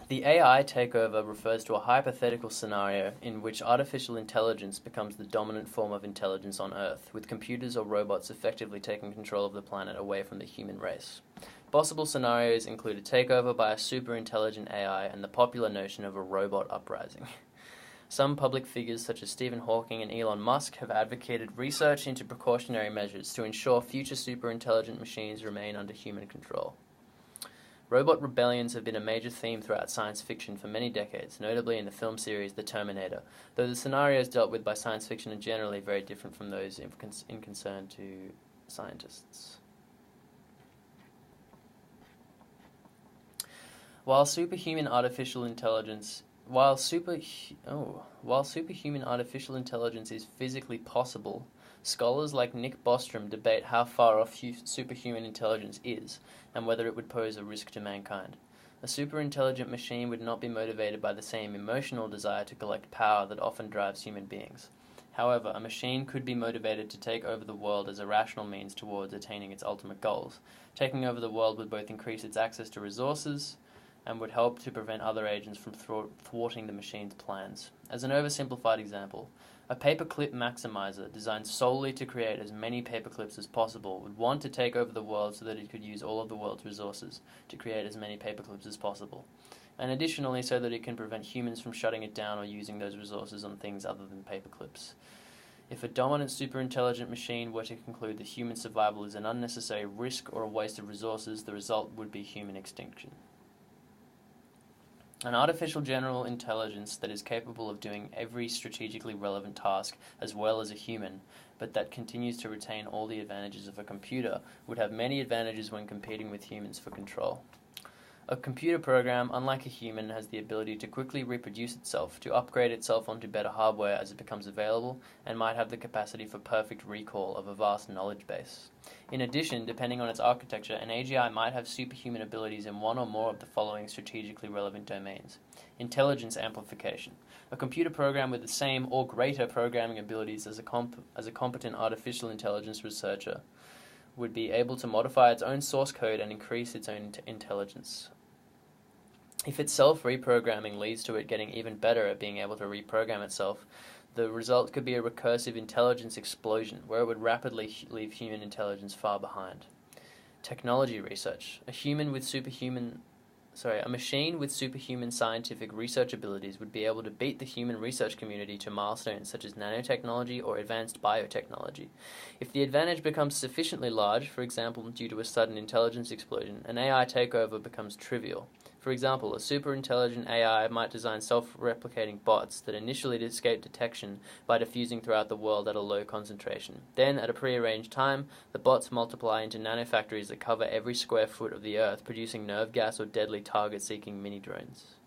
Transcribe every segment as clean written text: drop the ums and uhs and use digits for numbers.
The AI takeover refers to a hypothetical scenario in which artificial intelligence becomes the dominant form of intelligence on Earth, with computers or robots effectively taking control of the planet away from the human race. Possible scenarios include a takeover by a super-intelligent AI and the popular notion of a robot uprising. Some public figures such as Stephen Hawking and Elon Musk have advocated research into precautionary measures to ensure future super-intelligent machines remain under human control. Robot rebellions have been a major theme throughout science fiction for many decades, notably in the film series The Terminator, though the scenarios dealt with by science fiction are generally very different from those in concern to scientists. While superhuman artificial intelligence is physically possible, scholars like Nick Bostrom debate how far off superhuman intelligence is, and whether it would pose a risk to mankind. A superintelligent machine would not be motivated by the same emotional desire to collect power that often drives human beings. However, a machine could be motivated to take over the world as a rational means towards attaining its ultimate goals. Taking over the world would both increase its access to resources and would help to prevent other agents from thwarting the machine's plans. As an oversimplified example, a paperclip maximizer designed solely to create as many paperclips as possible would want to take over the world so that it could use all of the world's resources to create as many paperclips as possible, and additionally so that it can prevent humans from shutting it down or using those resources on things other than paperclips. If a dominant superintelligent machine were to conclude that human survival is an unnecessary risk or a waste of resources, the result would be human extinction. An artificial general intelligence that is capable of doing every strategically relevant task as well as a human, but that continues to retain all the advantages of a computer, would have many advantages when competing with humans for control. A computer program, unlike a human, has the ability to quickly reproduce itself, to upgrade itself onto better hardware as it becomes available, and might have the capacity for perfect recall of a vast knowledge base. In addition, depending on its architecture, an AGI might have superhuman abilities in one or more of the following strategically relevant domains. Intelligence amplification. A computer program with the same or greater programming abilities as a competent artificial intelligence researcher would be able to modify its own source code and increase its own intelligence. If its self-reprogramming leads to it getting even better at being able to reprogram itself, the result could be a recursive intelligence explosion, where it would rapidly leave human intelligence far behind. Technology research. A machine with superhuman scientific research abilities would be able to beat the human research community to milestones such as nanotechnology or advanced biotechnology. If the advantage becomes sufficiently large, for example due to a sudden intelligence explosion, an AI takeover becomes trivial. For example, a superintelligent AI might design self-replicating bots that initially escape detection by diffusing throughout the world at a low concentration. Then, at a prearranged time, the bots multiply into nanofactories that cover every square foot of the Earth, producing nerve gas or deadly target-seeking mini-drones.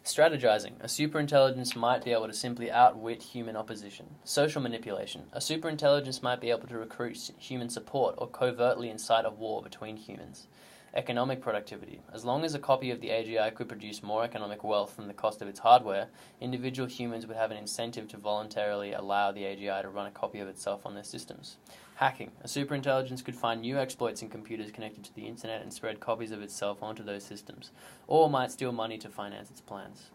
Strategizing. A superintelligence might be able to simply outwit human opposition. Social manipulation. A superintelligence might be able to recruit human support or covertly incite a war between humans. Economic productivity. As long as a copy of the AGI could produce more economic wealth than the cost of its hardware, individual humans would have an incentive to voluntarily allow the AGI to run a copy of itself on their systems. Hacking. A superintelligence could find new exploits in computers connected to the internet and spread copies of itself onto those systems, or might steal money to finance its plans.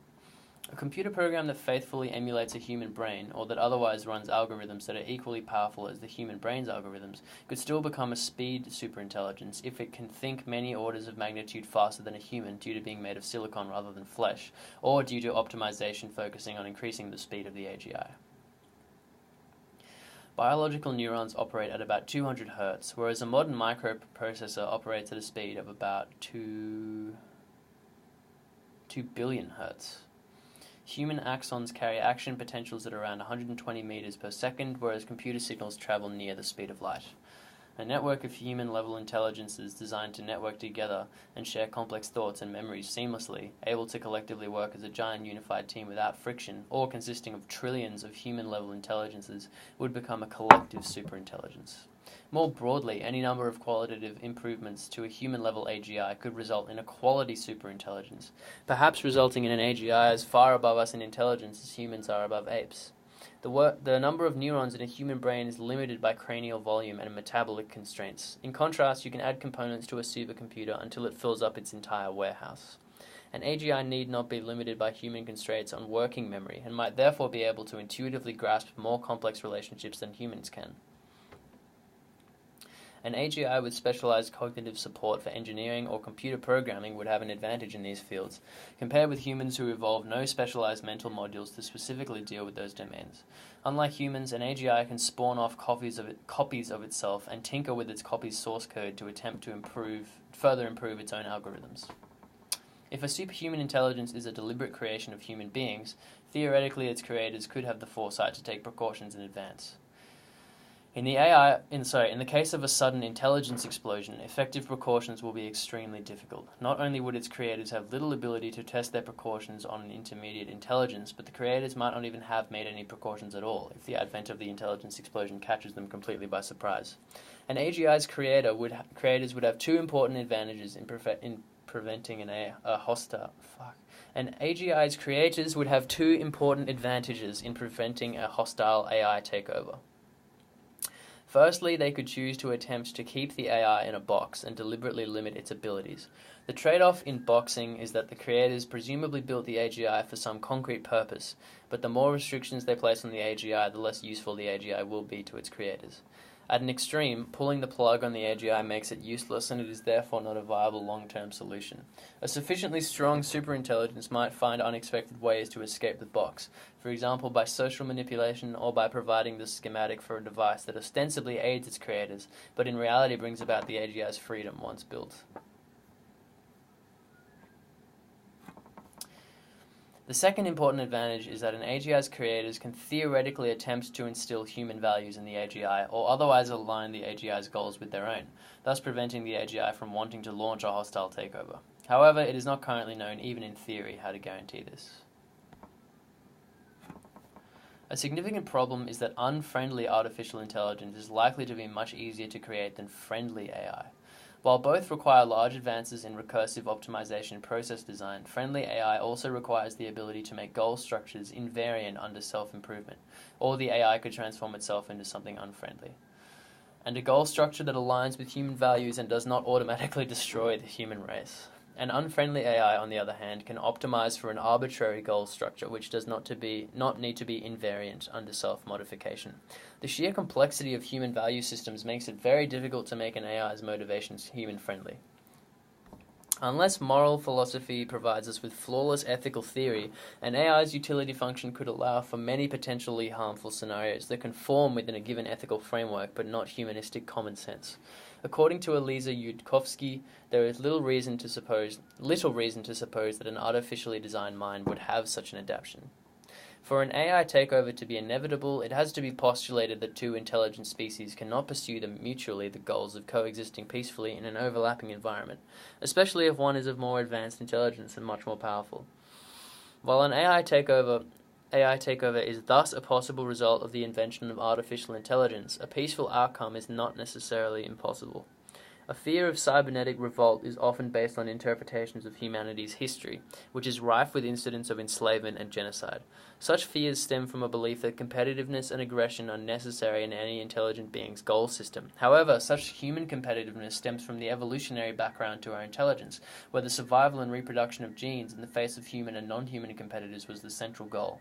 A computer program that faithfully emulates a human brain, or that otherwise runs algorithms that are equally powerful as the human brain's algorithms, could still become a speed superintelligence if it can think many orders of magnitude faster than a human due to being made of silicon rather than flesh, or due to optimization focusing on increasing the speed of the AGI. Biological neurons operate at about 200 Hz, whereas a modern microprocessor operates at a speed of about 2 billion Hz. Human axons carry action potentials at around 120 meters per second, whereas computer signals travel near the speed of light. A network of human-level intelligences designed to network together and share complex thoughts and memories seamlessly, able to collectively work as a giant unified team without friction, or consisting of trillions of human-level intelligences, would become a collective superintelligence. More broadly, any number of qualitative improvements to a human-level AGI could result in a quality superintelligence, perhaps resulting in an AGI as far above us in intelligence as humans are above apes. The number of neurons in a human brain is limited by cranial volume and metabolic constraints. In contrast, you can add components to a supercomputer until it fills up its entire warehouse. An AGI need not be limited by human constraints on working memory and might therefore be able to intuitively grasp more complex relationships than humans can. An AGI with specialized cognitive support for engineering or computer programming would have an advantage in these fields, compared with humans who evolve no specialized mental modules to specifically deal with those domains. Unlike humans, an AGI can spawn off copies of itself and tinker with its copy's source code to attempt to further improve its own algorithms. If a superhuman intelligence is a deliberate creation of human beings, theoretically its creators could have the foresight to take precautions in advance. In the case of a sudden intelligence explosion, effective precautions will be extremely difficult. Not only would its creators have little ability to test their precautions on an intermediate intelligence, but the creators might not even have made any precautions at all if the advent of the intelligence explosion catches them completely by surprise. An AGI's creators would have two important advantages in preventing a hostile AI takeover. Firstly, they could choose to attempt to keep the AI in a box and deliberately limit its abilities. The trade-off in boxing is that the creators presumably built the AGI for some concrete purpose, but the more restrictions they place on the AGI, the less useful the AGI will be to its creators. At an extreme, pulling the plug on the AGI makes it useless and it is therefore not a viable long-term solution. A sufficiently strong superintelligence might find unexpected ways to escape the box, for example by social manipulation or by providing the schematic for a device that ostensibly aids its creators, but in reality brings about the AGI's freedom once built. The second important advantage is that an AGI's creators can theoretically attempt to instill human values in the AGI or otherwise align the AGI's goals with their own, thus preventing the AGI from wanting to launch a hostile takeover. However, it is not currently known, even in theory, how to guarantee this. A significant problem is that unfriendly artificial intelligence is likely to be much easier to create than friendly AI. While both require large advances in recursive optimization and process design, friendly AI also requires the ability to make goal structures invariant under self-improvement, or the AI could transform itself into something unfriendly. And a goal structure that aligns with human values and does not automatically destroy the human race. An unfriendly AI, on the other hand, can optimize for an arbitrary goal structure which does not need to be invariant under self-modification. The sheer complexity of human value systems makes it very difficult to make an AI's motivations human-friendly. Unless moral philosophy provides us with flawless ethical theory, an AI's utility function could allow for many potentially harmful scenarios that can form within a given ethical framework but not humanistic common sense. According to Elisa Yudkowsky, there is little reason to suppose that an artificially designed mind would have such an adaptation. For an AI takeover to be inevitable, it has to be postulated that two intelligent species cannot pursue mutually the goals of coexisting peacefully in an overlapping environment, especially if one is of more advanced intelligence and much more powerful. While an AI takeover is thus a possible result of the invention of artificial intelligence, a peaceful outcome is not necessarily impossible. A fear of cybernetic revolt is often based on interpretations of humanity's history, which is rife with incidents of enslavement and genocide. Such fears stem from a belief that competitiveness and aggression are necessary in any intelligent being's goal system. However, such human competitiveness stems from the evolutionary background to our intelligence, where the survival and reproduction of genes in the face of human and non-human competitors was the central goal.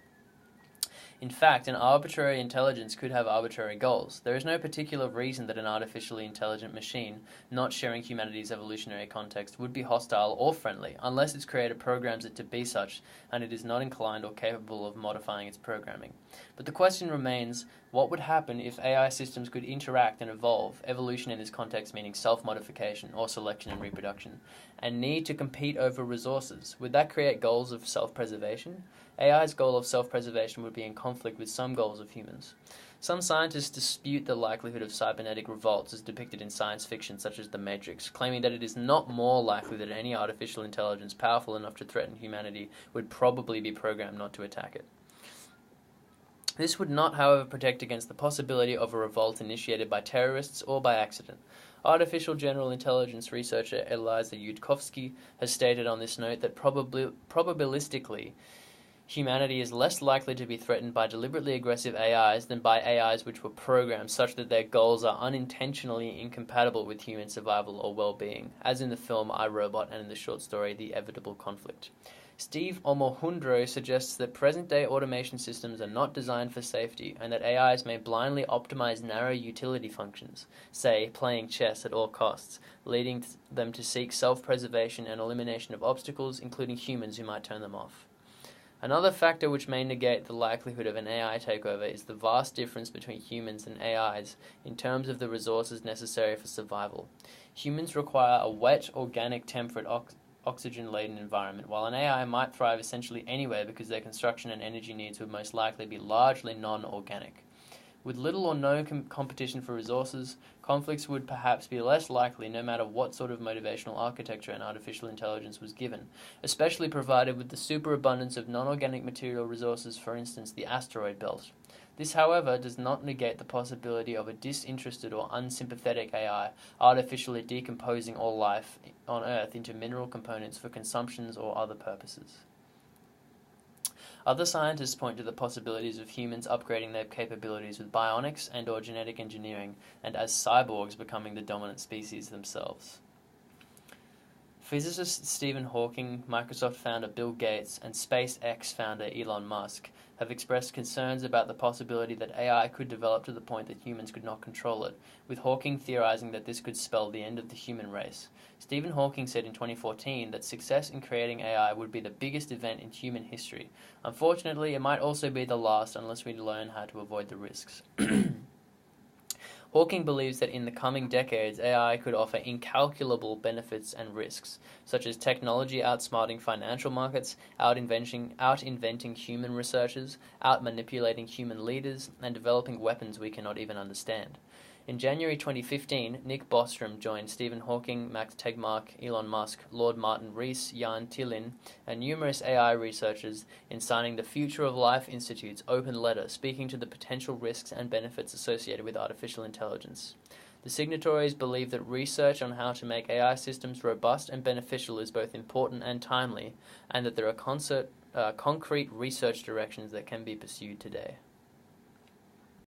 In fact, an arbitrary intelligence could have arbitrary goals. There is no particular reason that an artificially intelligent machine, not sharing humanity's evolutionary context, would be hostile or friendly, unless its creator programs it to be such, and it is not inclined or capable of modifying its programming. But the question remains, what would happen if AI systems could interact and evolve, evolution in this context meaning self-modification or selection and reproduction, and need to compete over resources? Would that create goals of self-preservation? AI's goal of self-preservation would be in conflict with some goals of humans. Some scientists dispute the likelihood of cybernetic revolts as depicted in science fiction such as The Matrix, claiming that it is not more likely that any artificial intelligence powerful enough to threaten humanity would probably be programmed not to attack it. This would not, however, protect against the possibility of a revolt initiated by terrorists or by accident. Artificial general intelligence researcher Elisa Yudkowsky has stated on this note that probabilistically, Humanity is less likely to be threatened by deliberately aggressive AIs than by AIs which were programmed such that their goals are unintentionally incompatible with human survival or well-being, as in the film I, Robot and in the short story The Evitable Conflict. Steve Omohundro suggests that present-day automation systems are not designed for safety and that AIs may blindly optimize narrow utility functions, say, playing chess at all costs, leading them to seek self-preservation and elimination of obstacles, including humans who might turn them off. Another factor which may negate the likelihood of an AI takeover is the vast difference between humans and AIs in terms of the resources necessary for survival. Humans require a wet, organic, temperate, oxygen-laden environment, while an AI might thrive essentially anywhere because their construction and energy needs would most likely be largely non-organic. With little or no competition for resources, conflicts would perhaps be less likely no matter what sort of motivational architecture an artificial intelligence was given, especially provided with the superabundance of non-organic material resources, for instance the asteroid belt. This, however, does not negate the possibility of a disinterested or unsympathetic AI artificially decomposing all life on Earth into mineral components for consumptions or other purposes. Other scientists point to the possibilities of humans upgrading their capabilities with bionics and/or genetic engineering, and as cyborgs becoming the dominant species themselves. Physicist Stephen Hawking, Microsoft founder Bill Gates, and SpaceX founder Elon Musk have expressed concerns about the possibility that AI could develop to the point that humans could not control it, with Hawking theorizing that this could spell the end of the human race. Stephen Hawking said in 2014 that success in creating AI would be the biggest event in human history. Unfortunately, it might also be the last unless we learn how to avoid the risks. Hawking believes that in the coming decades, AI could offer incalculable benefits and risks, such as technology outsmarting financial markets, out-inventing human researchers, out-manipulating human leaders, and developing weapons we cannot even understand. In January 2015, Nick Bostrom joined Stephen Hawking, Max Tegmark, Elon Musk, Lord Martin Rees, Jan Tillin, and numerous AI researchers in signing the Future of Life Institute's open letter speaking to the potential risks and benefits associated with artificial intelligence. The signatories believe that research on how to make AI systems robust and beneficial is both important and timely, and that there are concrete research directions that can be pursued today.